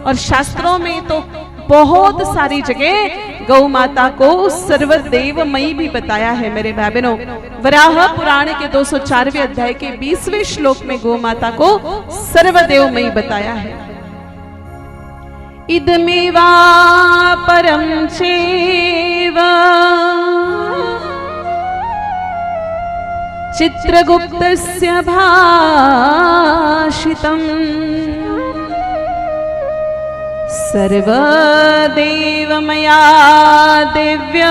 और शास्त्रों में तो बहुत सारी जगह गौ माता को सर्वदेवमयी भी बताया है मेरे भाई बहनों। वराह पुराण के 204वें अध्याय के 20वें श्लोक में गौ माता को सर्वदेवमयी बताया है। इदमेवा परम चैव चित्रगुप्तस्य भाषितम् सर्वदेवमया दिव्य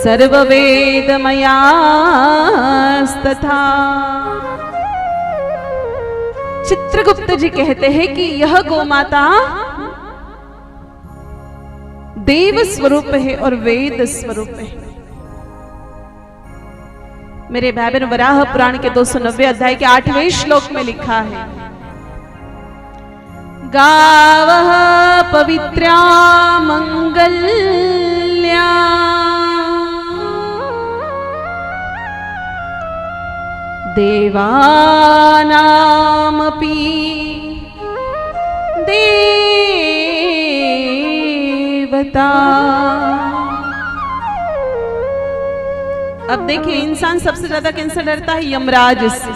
सर्ववेदमयास्तथा। चित्रगुप्त जी कहते हैं कि यह गोमाता देव स्वरूप है और वेद स्वरूप है। मेरे भाई बहन, वराह पुराण के 290 अध्याय के 8वें श्लोक में लिखा है, गावः पवित्रा मंगल्या देवानामपि देवता। अब देखिए, इंसान सबसे ज्यादा किनसे डरता है? यमराज से।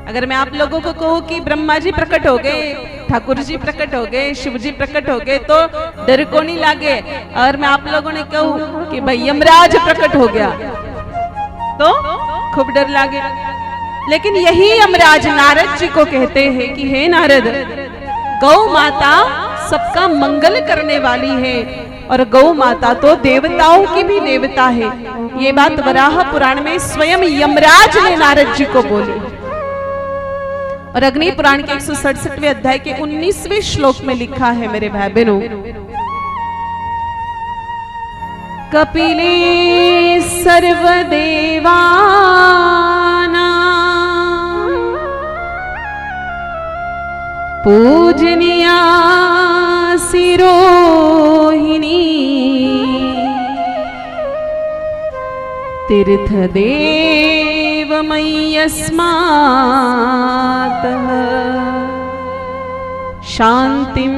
अगर मैं आप लोगों को कहूं कि ब्रह्मा जी प्रकट हो गए, ठाकुर जी प्रकट हो गए, शिव जी प्रकट हो गए, तो डर को नहीं लागे। और मैं आप लोगों ने कहूं कि भाई यमराज प्रकट हो गया तो खूब डर लागे। लेकिन यही यमराज नारद जी को कहते हैं कि हे नारद, गौ माता सबका मंगल करने वाली है और गौ माता तो देवताओं की भी देवता है। ये बात वराह पुराण में स्वयं यमराज ने नारद जी को बोली। और अग्नि पुराण के 167वें अध्याय के 19वें श्लोक में लिखा है मेरे भाई बहनों, कपिले सर्वदेवानां पूजनीया शिरोहिणी तीर्थदेवमयी यस्मात् शांतिं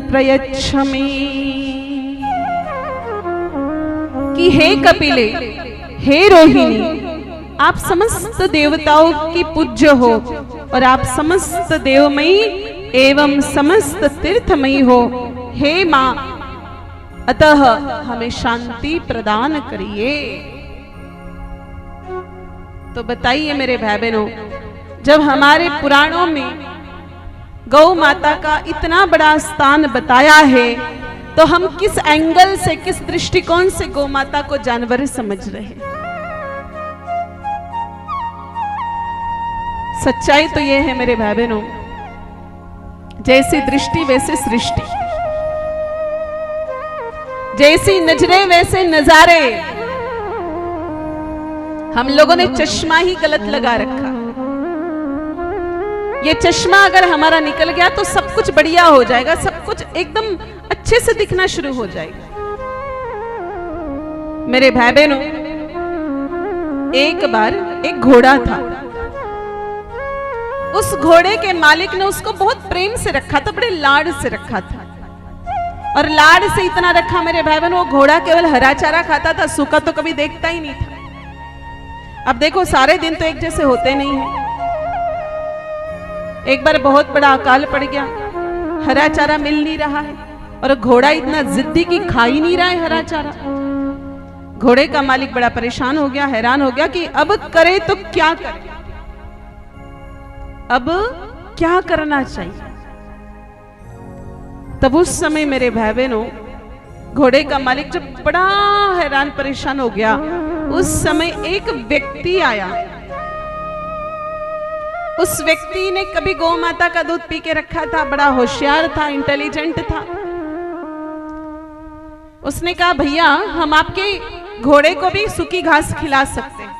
प्रयच्छ मे। कि हे कपिले, हे रोहिणी, आप समस्त देवताओं की पूज्य हो और आप समस्त देवमयी एवं समस्त तीर्थमयी हो। हे मां, अतः हमें शांति प्रदान करिए। तो बताइए मेरे भाई बहनों, जब हमारे पुराणों में गौ माता का इतना बड़ा स्थान बताया है, तो हम किस एंगल से, किस दृष्टिकोण से गौ माता को जानवर समझ रहे हैं? सच्चाई तो यह है मेरे भाई बहनों, जैसी दृष्टि वैसे सृष्टि, जैसी नजरें वैसे नजारे। हम लोगों ने चश्मा ही गलत लगा रखा। ये चश्मा अगर हमारा निकल गया तो सब कुछ बढ़िया हो जाएगा, सब कुछ एकदम अच्छे से दिखना शुरू हो जाएगा। मेरे भाई बहनों, एक बार एक घोड़ा था। उस घोड़े के मालिक ने उसको बहुत प्रेम से रखा था, बड़े लाड से रखा था। और लाड से इतना रखा मेरे भाई बहनों, वो घोड़ा केवल हरा चारा खाता था, सूखा तो कभी देखता ही नहीं था। अब देखो, सारे दिन तो एक जैसे होते नहीं है। एक बार बहुत बड़ा अकाल पड़ गया, हरा चारा मिल नहीं रहा है और घोड़ा इतना जिद्दी कि खा ही नहीं रहा है हरा चारा। घोड़े का मालिक बड़ा परेशान हो गया, हैरान हो गया कि अब करे तो क्या करे, अब क्या करना चाहिए। तब उस समय मेरे भाई बहनों, घोड़े का मालिक जब बड़ा हैरान परेशान हो गया, उस समय एक व्यक्ति आया। उस व्यक्ति ने कभी गौ माता का दूध पी के रखा था, बड़ा होशियार था, इंटेलिजेंट था। उसने कहा, भैया हम आपके घोड़े को भी सूखी घास खिला सकते हैं।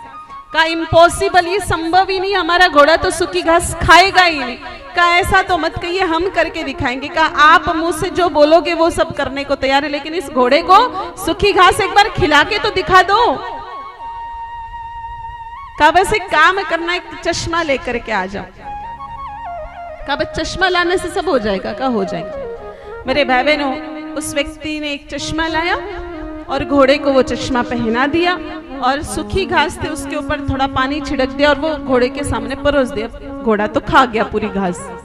कहा, इम्पॉसिबल, ये संभव ही नहीं, हमारा घोड़ा तो सूखी घास खाएगा ही नहीं। कहा, ऐसा तो मत कहिए, हम करके दिखाएंगे। कहा, आप मुंह से जो बोलोगे वो सब करने को तैयार है, लेकिन इस घोड़े को सूखी घास एक बार खिला के तो दिखा दो। कहा, बस एक काम करना, एक चश्मा लेकर के आ जाओ। कहा बस चश्मा लाने से सब हो जाएगा? का हो जाएगा। मेरे भाई बहनों, उस व्यक्ति ने एक चश्मा लाया और घोड़े को वो चश्मा पहना दिया और सूखी घास थे उसके ऊपर थोड़ा पानी छिड़क दिया और वो घोड़े के सामने परोस दिया। घोड़ा तो खा गया पूरी घास।